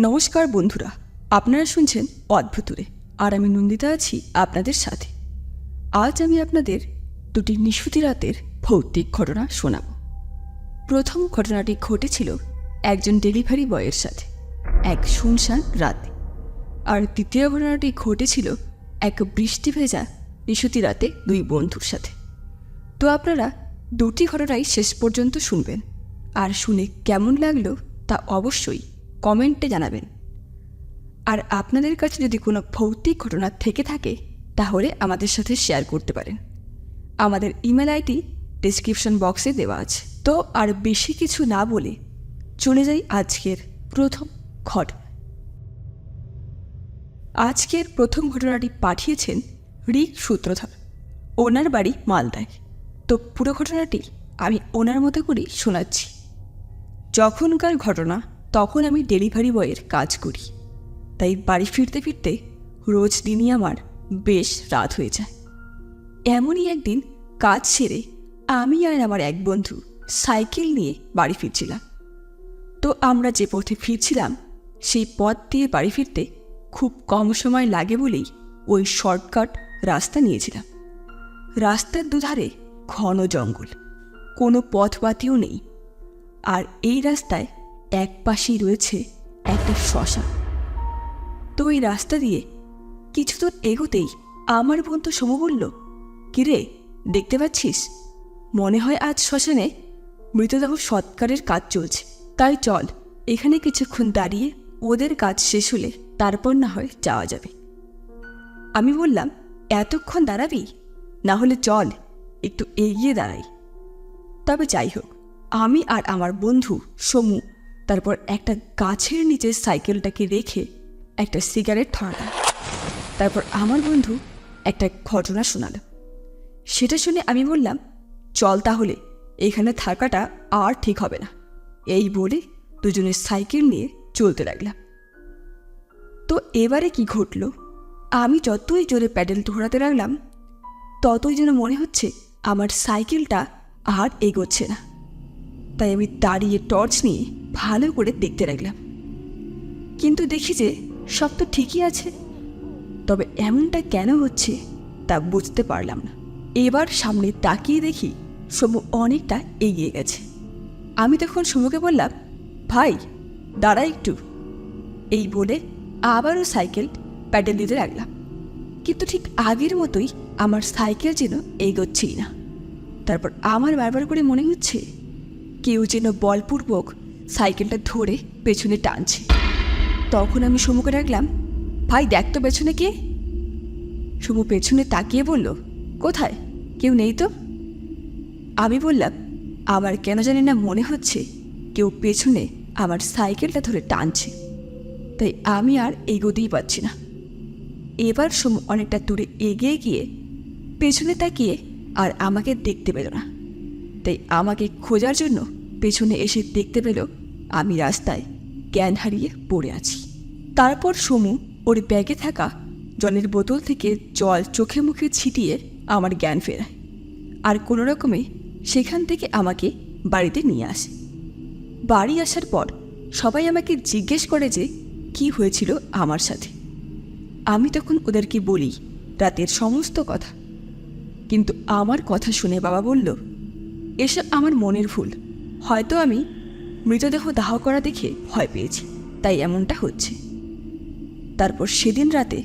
নমস্কার বন্ধুরা, আপনারা শুনছেন অদ্ভুতুরে, আর আমি নন্দিতা আছি আপনাদের সাথে। আজ আমি আপনাদের দুটি নিশুতি রাতের ভৌতিক ঘটনা শোনাব। প্রথম ঘটনাটি ঘটেছিল একজন ডেলিভারি বয়ের সাথে এক শুনশান রাতে, আর দ্বিতীয় ঘটনাটি ঘটেছিল এক বৃষ্টি ভেজা নিশুতি রাতে দুই বন্ধুর সাথে। তো আপনারা দুটি ঘটনাই শেষ পর্যন্ত শুনবেন, আর শুনে কেমন লাগলো তা অবশ্যই কমেন্টে জানাবেন। আর আপনাদের কাছে যদি কোনো ভৌতিক ঘটনা থেকে থাকে তাহলে আমাদের সাথে শেয়ার করতে পারেন। আমাদের ইমেল আইডি ডেসক্রিপশন বক্সে দেওয়া আছে। তো আর বেশি কিছু না বলে চলে যাই আজকের প্রথম ঘটনা। আজকের প্রথম ঘটনাটি পাঠিয়েছেন রিক সূত্রধর। ওনার বাড়ি মালদায়। তো পুরো ঘটনাটি আমি ওনার মতো করেই শোনাচ্ছি। যখনকার ঘটনা, তখন আমি ডেলিভারি বয়ের কাজ করি, তাই বাড়ি ফিরতে ফিরতে রোজ দিনই আমার বেশ রাত হয়ে যায়। এমনই একদিন কাজ সেরে আমি আর আমার এক বন্ধু সাইকেল নিয়ে বাড়ি ফিরছিলাম। তো আমরা যে পথে ফিরছিলাম সেই পথ দিয়ে বাড়ি ফিরতে খুব কম সময় লাগে বলেই ওই শর্টকাট রাস্তা নিয়েছিলাম। রাস্তার দুধারে ঘন জঙ্গল, কোনো পথবাতিও নেই, আর এই রাস্তায় এক পাশেই রয়েছে একটা শ্মশান। তো এই রাস্তা দিয়ে কিছু দূর এগোতেই আমার বন্ধু সমু বলল, কিরে, দেখতে পাচ্ছিস? মনে হয় আজ শ্মশানে মৃতদেহ সৎকারের কাজ চলছে, তাই চল এখানে কিছুক্ষণ দাঁড়িয়ে ওদের কাজ শেষ হলে তারপর না হয় যাওয়া যাবে। আমি বললাম, এতক্ষণ দাঁড়াবি? না হলে চল একটু এগিয়ে দাঁড়াই। তবে যাই হোক, আমি আর আমার বন্ধু সমু তারপর একটা গাছের নিচে সাইকেলটাকে রেখে একটা সিগারেট ধরালাম। তারপর আমার বন্ধু একটা ঘটনা শোনাল। সেটা শুনে আমি বললাম, চল তাহলে, এখানে থাকাটা আর ঠিক হবে না। এই বলে দুজনের সাইকেল নিয়ে চলতে লাগলাম। তো এবারে কি ঘটল, আমি যতই জোরে প্যাডেল ধরাতে লাগলাম ততই যেন মনে হচ্ছে আমার সাইকেলটা আর এগোচ্ছে না। তাই আমি দাঁড়িয়ে টর্চ নিয়ে ভালো করে দেখতে লাগলাম, কিন্তু দেখি যে সব তো ঠিকই আছে। তবে এমনটা কেন হচ্ছে তা বুঝতে পারলাম না। এবার সামনে তাকিয়ে দেখি সমু অনেকটা এগিয়ে গেছে। আমি তখন সমুকে বললাম, ভাই দাঁড়া একটু। এই বলে আবারও সাইকেল প্যাডেল দিতে লাগলাম, কিন্তু ঠিক আগের মতোই আমার সাইকেল যেন এগোচ্ছেই না। তারপর আমার বারবার করে মনে হচ্ছে কেউ যেন বলপূর্বক সাইকেলটা ধরে পেছনে টানছে। তখন আমি সমুকে ডাকলাম, ভাই দেখ তো পেছনে কে। সমু পেছনে তাকিয়ে বলল, কোথায়? কেউ নেই তো। আমি বললাম, আমার কেন জানি না মনে হচ্ছে কেউ পেছনে আমার সাইকেলটা ধরে টানছে, তাই আমি আর এগোতেই পারছি না। এবার সমু অনেকটা দূরে এগিয়ে গিয়ে পেছনে তাকিয়ে আর আমাকে দেখতে পেল না, তাই আমাকে খোঁজার জন্য পেছনে এসে দেখতে পেল আমি রাস্তায় জ্ঞান হারিয়ে পড়ে আছি। তারপর সমু ওর ব্যাগে থাকা জলের বোতল থেকে জল চোখে মুখে ছিটিয়ে আমার জ্ঞান ফেরায়, আর কোনো রকমে সেখান থেকে আমাকে বাড়িতে নিয়ে আসে। বাড়ি আসার পর সবাই আমাকে জিজ্ঞেস করে যে কি হয়েছিল আমার সাথে। আমি তখন ওদেরকে বলি রাতের সমস্ত কথা, কিন্তু আমার কথা শুনে বাবা বলল, এসব আমার মনের ভুল, হয়তো আমি মৃতদেহ দাহ করা দেখে ভয় পেয়েছি, তাই এমনটা হচ্ছে। তারপর সেদিন রাতে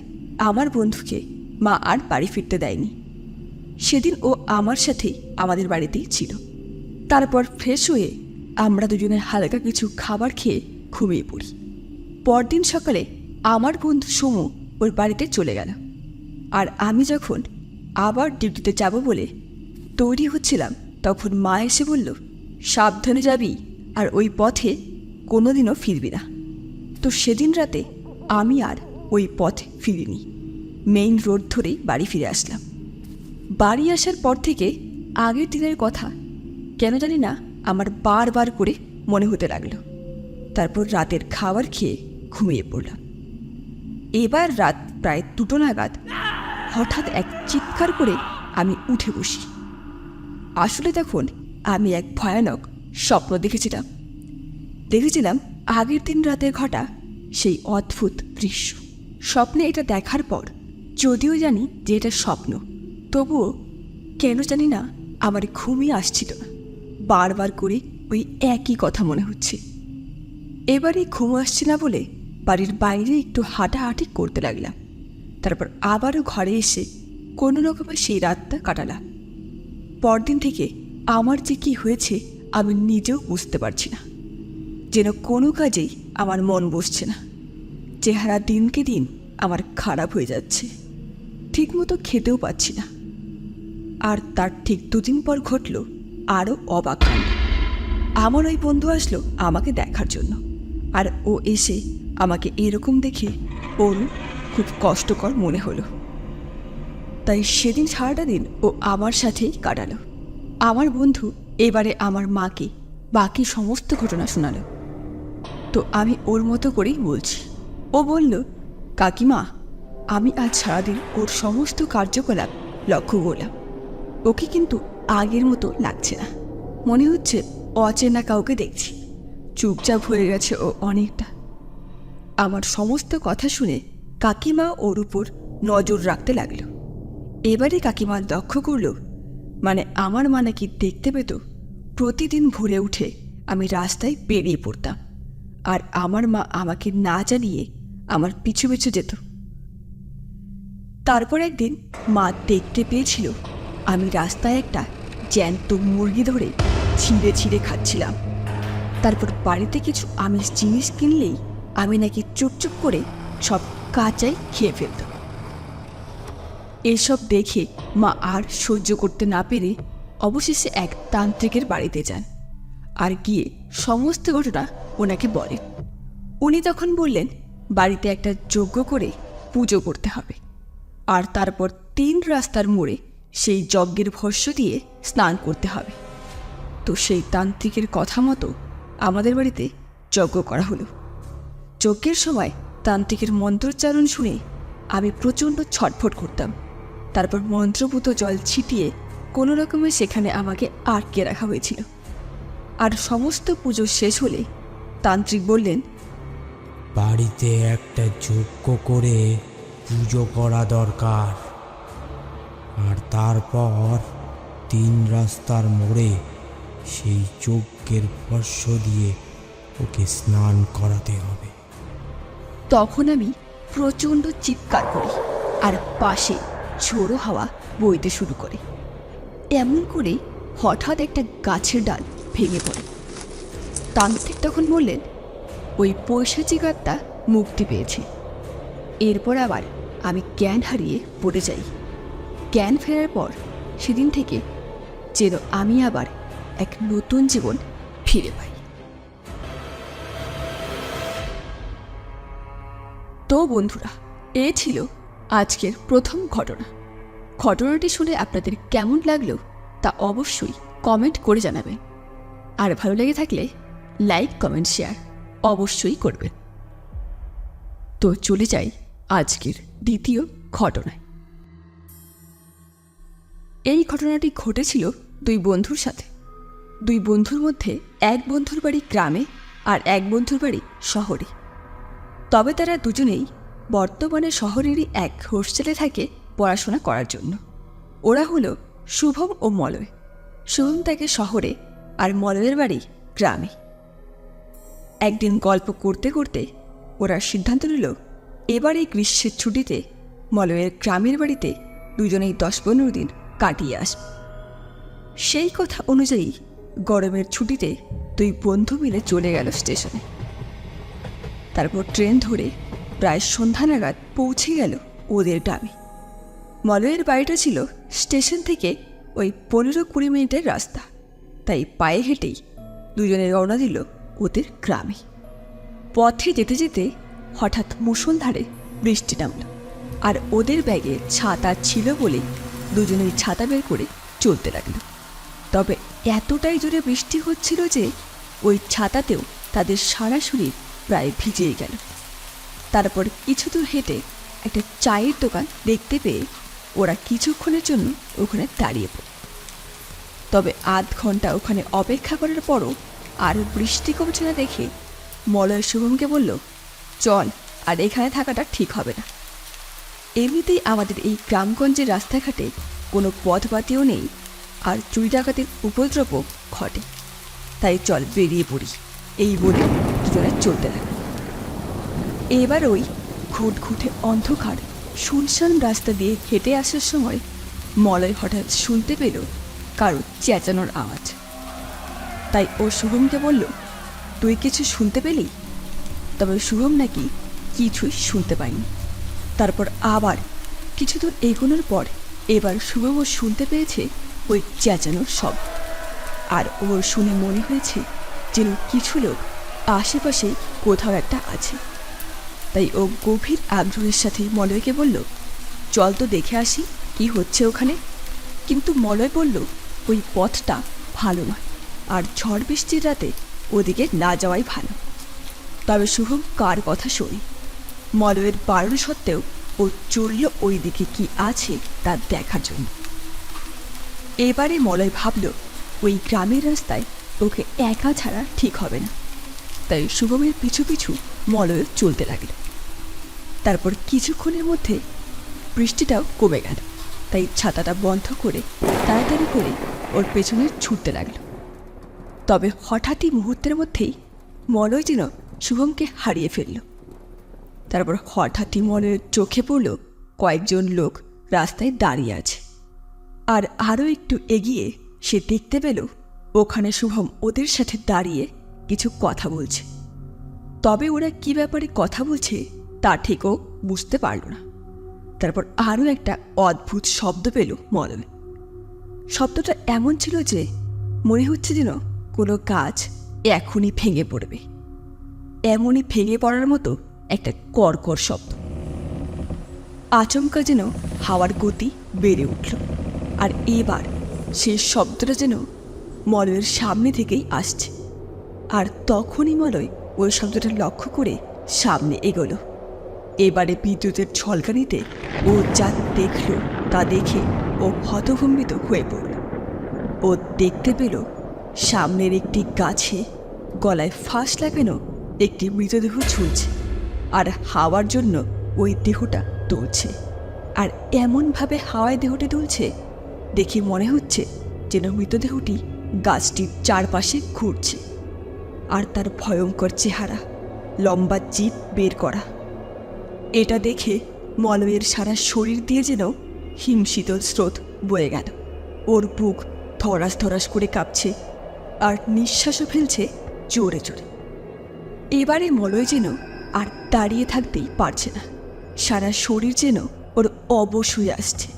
আমার বন্ধুকে মা আর বাড়ি ফিরতে দেয়নি। সেদিন ও আমার সাথেই আমাদের বাড়িতেই ছিল। তারপর ফ্রেশ হয়ে আমরা দুজনে হালকা কিছু খাবার খেয়ে ঘুমিয়ে পড়ি। পরদিন সকালে আমার বন্ধু সমু ওর বাড়িতে চলে গেল, আর আমি যখন আবার ডিউটিতে যাব বলে তৈরি হচ্ছিলাম তখন মা এসে বলল, সাবধানে যাবি আর ওই পথে কোনোদিনও ফিরবি না। তো সেদিন রাতে আমি আর ওই পথে ফিরিনি, মেইন রোড ধরেই বাড়ি ফিরে আসলাম। বাড়ি আসার পর থেকে আগের দিনের কথা কেন জানি না আমার বারবার করে মনে হতে লাগলো। তারপর রাতের খাবার খেয়ে ঘুমিয়ে পড়লাম। এবার রাত প্রায় 2টো নাগাদ হঠাৎ এক চিৎকার করে আমি উঠে বসি। আসলে তখন আমি এক ভয়ানক স্বপ্ন দেখেছিলাম আগের দিন রাতে ঘটা সেই অদ্ভুত দৃশ্য। স্বপ্নে এটা দেখার পর যদিও জানি যে এটা স্বপ্ন, তবুও কেন জানি না আমার ঘুমই আসছিল না। বারবার করে ওই একই কথা মনে হচ্ছে। এবারে ঘুম আসছে না বলে বাড়ির বাইরে একটু হাঁটাহাঁটি করতে লাগলাম। তারপর আবারও ঘরে এসে কোনো রকমে সেই রাতটা কাটালাম। পরদিন থেকে আমার যে কী হয়েছে আমি নিজেও বুঝতে পারছি না। যেন কোনো কাজেই আমার মন বসছে না। চেহারা দিনকে দিন আমার খারাপ হয়ে যাচ্ছে, ঠিকমতো খেতেও পাচ্ছি না। আর তার ঠিক দুদিন পর ঘটল আরও অবাক কাণ্ড। আমার ওই বন্ধু আসলো আমাকে দেখার জন্য, আর ও এসে আমাকে এরকম দেখে ওর খুব কষ্টকর মনে হলো। তাই সেদিন সারাটা দিন ও আমার সাথেই কাটালো। আমার বন্ধু এবারে আমার মাকে বাকি সমস্ত ঘটনা শোনালো। তো আমি ওর মতো করেই বলছি। ও বলল, কাকিমা, আমি আজ সারাদিন ওর সমস্ত কার্যকলাপ লক্ষ্য করলাম। ওকে কিন্তু আগের মতো লাগছে না, মনে হচ্ছে অচেনা কাউকে দেখছি। চুপচাপ হয়ে গেছে ও অনেকটা। আমার সমস্ত কথা শুনে কাকিমা ওর উপর নজর রাখতে লাগলো। এবারে কাকিমা লক্ষ্য করল, মানে আমার মা নাকি দেখতে পেত প্রতিদিন ভোরে উঠে আমি রাস্তায় বেরিয়ে পড়তাম, আর আমার মা আমাকে না জানিয়ে আমার পিছু পিছু যেত। তারপর একদিন মা দেখতে পেয়েছিল আমি রাস্তায় একটা জ্যান্ত মুরগি ধরে ছিঁড়ে ছিঁড়ে খাচ্ছিলাম। তারপর বাড়িতে কিছু আমিষ জিনিস কিনলেই আমি নাকি চুপচুপ করে সব কাঁচাই খেয়ে ফেলতাম। এসব দেখে মা আর সহ্য করতে না পেরে অবশেষে এক তান্ত্রিকের বাড়িতে যান, আর গিয়ে সমস্ত ঘটনা ওনাকে বলেন। উনি তখন বললেন বাড়িতে একটা যজ্ঞ করে পুজো করতে হবে, আর তারপর 3 রাস্তার মোড়ে সেই যজ্ঞের ভস্য দিয়ে স্নান করতে হবে। তো সেই তান্ত্রিকের কথা মতো আমাদের বাড়িতে যজ্ঞ করা হলো। যজ্ঞের সময় তান্ত্রিকের মন্ত্রোচ্চারণ শুনে আমি প্রচণ্ড ছটফট করতাম। তারপর মন্ত্রপুত জল ছিটিয়ে কোনো রকমে সেখানে আমাকে আটকে রাখা হয়েছিল। আর সমস্ত পুজো শেষ হলে তান্ত্রিক বললেন, বাড়িতে একটা যজ্ঞ করে পুজো করা দরকার, আর তারপর 3 রাস্তার মোড়ে সেই যজ্ঞের ভস্য দিয়ে ওকে স্নান করাতে হবে। তখন আমি প্রচণ্ড চিৎকার করি, আর পাশে ঝোড়ো হাওয়া বইতে শুরু করে। এমন করে হঠাৎ একটা গাছের ডাল ভেঙে পড়ে। তান্ত্রিক তখন বললেন, ওই পৈশাচিক আত্মা মুক্তি পেয়েছে। এরপর আবার আমি জ্ঞান হারিয়ে পড়ে যাই। জ্ঞান ফেরার পর সেদিন থেকে যেন আমি আবার এক নতুন জীবন ফিরে পাই। তো বন্ধুরা, এ ছিল আজকের প্রথম ঘটনা। ঘটনাটি শুনে আপনাদের কেমন লাগলো তা অবশ্যই কমেন্ট করে জানাবেন। আর ভালো লেগে থাকলে লাইক, কমেন্ট, শেয়ার অবশ্যই করবেন। তো চলে যাই আজকের দ্বিতীয় ঘটনায়। এই ঘটনাটি ঘটেছিল 2 বন্ধুর সাথে। 2 বন্ধুর মধ্যে এক বন্ধুর বাড়ি গ্রামে আর এক বন্ধুর বাড়ি শহরে। তবে তারা দুজনেই বর্তমানে শহরেরই এক হোস্টেলে থাকে পড়াশোনা করার জন্য। ওরা হলো শুভম ও মলয়। শুভম থাকে শহরে আর মলয়ের বাড়ি গ্রামে। একদিন গল্প করতে করতে ওরা সিদ্ধান্ত নিল এবার এই গ্রীষ্মের ছুটিতে মলয়ের গ্রামের বাড়িতে দুজনেই 10-15 দিন কাটিয়ে আসবে। সেই কথা অনুযায়ী গরমের ছুটিতে 2 বন্ধু মিলে চলে গেল স্টেশনে। তারপর ট্রেন ধরে প্রায় সন্ধ্যা নাগাদ পৌঁছে গেল ওদের গ্রামে। মলয়ের বাড়িটা ছিল স্টেশন থেকে ওই 15-20 মিনিটের রাস্তা, তাই পায়ে হেঁটেই দুজনে রওনা দিল ওদের গ্রামে। পথে যেতে যেতে হঠাৎ মুষলধারে বৃষ্টি নামল, আর ওদের ব্যাগে ছাতা ছিল বলে দুজনেই ছাতা বের করে চলতে লাগলো। তবে এতটাই জোরে বৃষ্টি হচ্ছিল যে ওই ছাতাতেও তাদের সারা শরীর প্রায় ভিজেই গেল। তারপর কিছু দূর হেঁটে একটা চায়ের দোকান দেখতে পেয়ে ওরা কিছুক্ষণের জন্য ওখানে দাঁড়িয়ে পড়ে। তবে আধ ঘন্টা ওখানে অপেক্ষা করার পরও আর বৃষ্টি কমছে না দেখে মলয় শুভমকে বলল, চল, আর এখানে থাকাটা ঠিক হবে না। এমনিতেই আমাদের এই গ্রামগঞ্জের রাস্তাঘাটে কোনো পথবাতিও নেই, আর চুরি ডাকাতির উপদ্রবও ঘটে। তাই চল বেরিয়ে পড়ি, এই বলে দুজনে চলতে লাগে। এবার ওই ঘুটঘুটে অন্ধকার শুনশান রাস্তা দিয়ে হেঁটে আসার সময় মলয় হঠাৎ শুনতে পেল কারো চেঁচানোর আওয়াজ। তাই ও শুভমকে বলল, তুই কিছু শুনতে পেলি? তবে শুভম নাকি কিছুই শুনতে পায়নি। তারপর আবার কিছু দূর এগোনোর পর এবার শুভমও শুনতে পেয়েছে ওই চেঁচানোর শব্দ। আর ওর শুনে মনে হয়েছে যেন কিছু লোক আশেপাশে কোথাও একটা আছে। তাই ও গভীর আগ্রহের সাথে মলয়কে বলল, চল তো দেখে আসি কি হচ্ছে ওখানে। কিন্তু মলয় বলল, ওই পথটা ভালো নয়, আর ঝড় বৃষ্টির রাতে ওদিকে না যাওয়াই ভালো। তবে শুভম কার কথা শোনে। মলয়ের বারণ সত্ত্বেও ও চলল ওই দিকে কি আছে তা দেখার জন্য। এবারে মলয় ভাবল, ওই গ্রামের রাস্তায় ওকে একা ছাড়া ঠিক হবে না। তাই শুভমের পিছু পিছু মলয় চলতে লাগল। তারপর কিছুক্ষণের মধ্যে বৃষ্টিটাও কমে গেল। তাই ছাতাটা বন্ধ করে তাড়াতাড়ি করে ওর পেছনে ছুটতে লাগল। তবে হঠাৎই মুহূর্তের মধ্যেই মলয় যেন শুভমকে হারিয়ে ফেলল। তারপর হঠাৎই মলয়ের চোখে পড়ল কয়েকজন লোক রাস্তায় দাঁড়িয়ে আছে। আর আরও একটু এগিয়ে সে দেখতে পেল ওখানে শুভম ওদের সাথে দাঁড়িয়ে কিছু কথা বলছে। তবে ওরা কি ব্যাপারে কথা বলছে তা ঠিকও বুঝতে পারল না। তারপর আরও একটা অদ্ভুত শব্দ পেল মলয়। শব্দটা এমন ছিল যে মনে হচ্ছে যেন কোনো গাছ এখনই ভেঙে পড়বে। এমনই ভেঙে পড়ার মতো একটা কড়কড় শব্দ। আচমকা যেন হাওয়ার গতি বেড়ে উঠল। আর এবার সেই শব্দটা যেন মলয়ের সামনে থেকেই আসছে। আর তখনই মলয় ওই শব্দটা লক্ষ্য করে সামনে এগোলো। এবারে বিদ্যুতের ঝলকানিতে ও যা দেখল তা দেখে ও হতভম্বিত হয়ে পড়ল। ও দেখতে পেল সামনের একটি গাছে গলায় ফাঁস লাগানো একটি মৃতদেহ ঝুলছে, আর হাওয়ার জন্য ওই দেহটা দুলছে। আর এমনভাবে হাওয়ায় দেহটি দুলছে দেখে মনে হচ্ছে যেন মৃতদেহটি গাছটির চারপাশে ঘুরছে। আর তার ভয়ঙ্কর চেহারা, লম্বা জিভ বের করা। এটা দেখে মলয়ের সারা শরীর দিয়ে যেন হিমশীতল স্রোত বয়ে গেল। ওর বুক ধরাস ধরাস করে কাঁপছে, আর নিঃশ্বাসও ফেলছে জোরে জোরে। এবারে মলয় যেন আর দাঁড়িয়ে থাকতেই পারছে না। সারা শরীর যেন ওর অবশ হয়ে আসছে।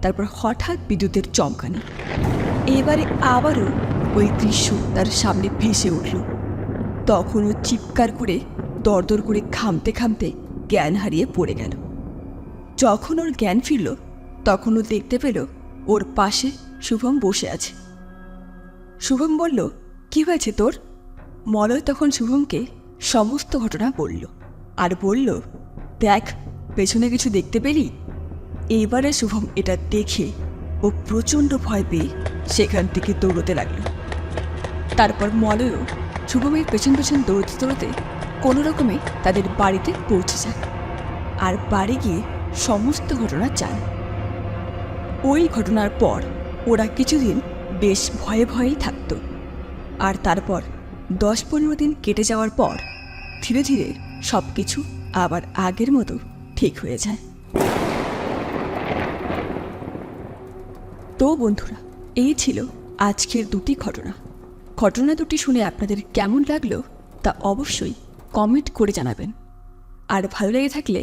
তারপর হঠাৎ বিদ্যুতের চমকানি। এবারে আবারও ওই দৃশ্য তার সামনে ভেসে উঠল। তখনও চিৎকার করে দরদর করে ঘামতে ঘামতে জ্ঞান হারিয়ে পড়ে গেল। যখন ওর জ্ঞান ফিরল তখনও দেখতে পেল ওর পাশে শুভম বসে আছে। শুভম বলল, কি হয়েছে তোর? মলয় তখন শুভমকে সমস্ত ঘটনা বলল, আর বলল, দেখ, পেছনে কিছু দেখতে পেলি? এবারে শুভম এটা দেখে ও প্রচণ্ড ভয় পেয়ে সেখান থেকে দৌড়তে লাগলো। তারপর মলয়ও শুভমের পেছন পেছন দৌড়তে দৌড়তে কোনো রকমে তাদের বাড়িতে পৌঁছে যায়। আর বাড়ি গিয়ে সমস্ত ঘটনা জানে। ওই ঘটনার পর ওরা কিছুদিন বেশ ভয়ে ভয়েই থাকত। আর তারপর 10-15 দিন কেটে যাওয়ার পর ধীরে ধীরে সব কিছু আবার আগের মতো ঠিক হয়ে যায়। তো বন্ধুরা, এই ছিল আজকের দুটি ঘটনা দুটি শুনে আপনাদের কেমন লাগলো তা অবশ্যই কমেন্ট করে জানাবেন। আর ভালো লেগে থাকলে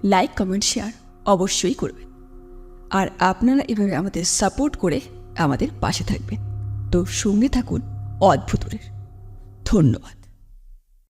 লাইক, কমেন্ট, শেয়ার অবশ্যই করবেন। আর আপনারা এভাবে আমাদের সাপোর্ট করে আমাদের পাশে থাকবেন। তো সঙ্গে থাকুন অদ্ভুতরের। ধন্যবাদ।